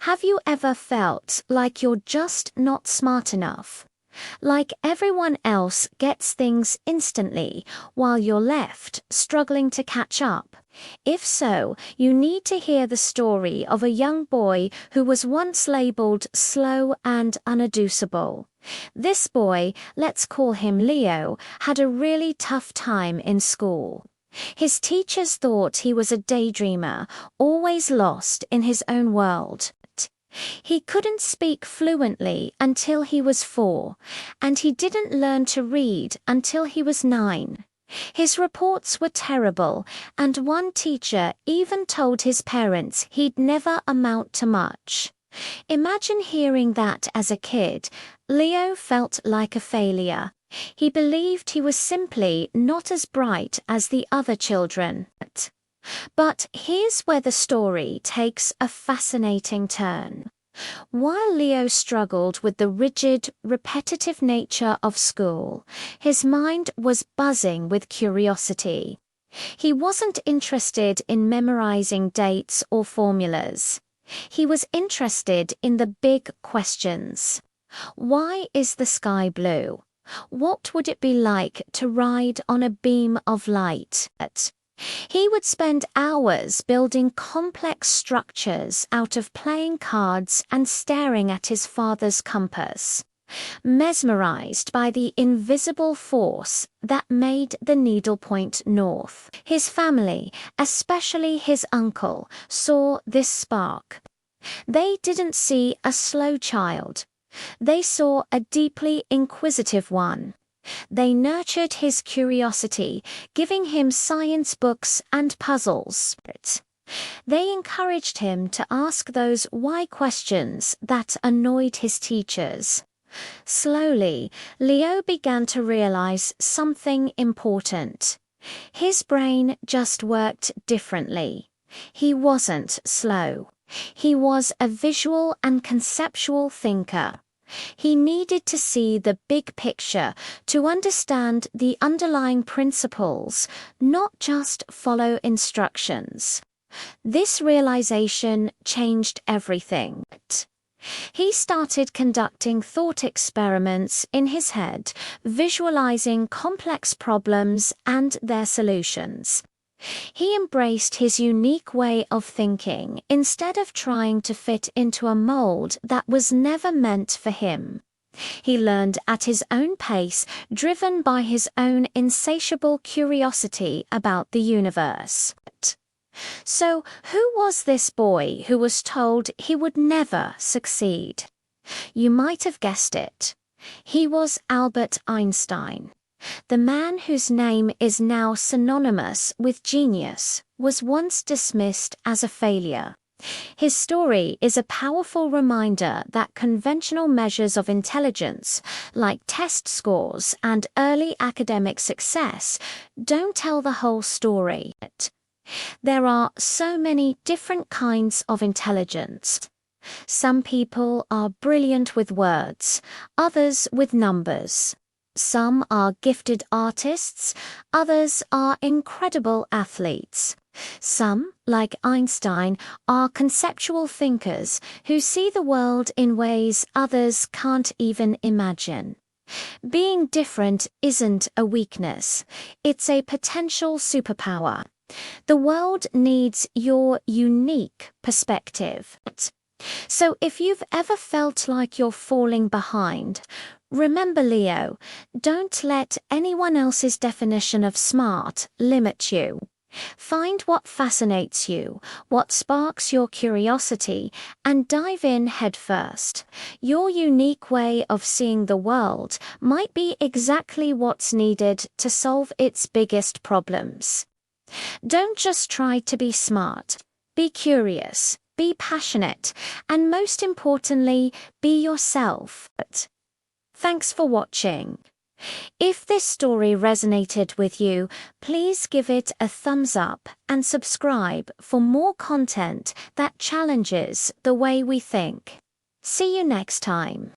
Have you ever felt like you're just not smart enough? Like everyone else gets things instantly while you're left struggling to catch up? If so, you need to hear the story of a young boy who was once labeled slow and unadducible. This boy, let's call him Leo, had a really tough time in school. His teachers thought he was a daydreamer, always lost in his own world. He couldn't speak fluently until he was 4, and he didn't learn to read until he was 9. His reports were terrible, and one teacher even told his parents he'd never amount to much. Imagine hearing that as a kid. Leo felt like a failure. He believed he was simply not as bright as the other children. But here's where the story takes a fascinating turn. While Leo struggled with the rigid, repetitive nature of school, his mind was buzzing with curiosity. He wasn't interested in memorizing dates or formulas. He was interested in the big questions. Why is the sky blue? What would it be like to ride on a beam of light? He would spend hours building complex structures out of playing cards and staring at his father's compass, mesmerized by the invisible force that made the needle point north. His family, especially his uncle, saw this spark. They didn't see a slow child. They saw a deeply inquisitive one. They nurtured his curiosity, giving him science books and puzzles. They encouraged him to ask those why questions that annoyed his teachers. Slowly, Leo began to realize something important. His brain just worked differently. He wasn't slow. He was a visual and conceptual thinker. He needed to see the big picture to understand the underlying principles, not just follow instructions. This realization changed everything. He started conducting thought experiments in his head, visualizing complex problems and their solutions. He embraced his unique way of thinking instead of trying to fit into a mold that was never meant for him. He learned at his own pace, driven by his own insatiable curiosity about the universe. So, who was this boy who was told he would never succeed? You might have guessed it. He was Albert Einstein. The man whose name is now synonymous with genius was once dismissed as a failure. His story is a powerful reminder that conventional measures of intelligence, like test scores and early academic success, don't tell the whole story. There are so many different kinds of intelligence. Some people are brilliant with words, others with numbers. Some are gifted artists, others are incredible athletes. Some, like Einstein, are conceptual thinkers who see the world in ways others can't even imagine. Being different isn't a weakness, it's a potential superpower. The world needs your unique perspective. So if you've ever felt like you're falling behind, remember, Leo, don't let anyone else's definition of smart limit you. Find what fascinates you, what sparks your curiosity, and dive in headfirst. Your unique way of seeing the world might be exactly what's needed to solve its biggest problems. Don't just try to be smart. Be curious, be passionate, and most importantly, be yourself. Thanks for watching. If this story resonated with you, please give it a thumbs up and subscribe for more content that challenges the way we think. See you next time.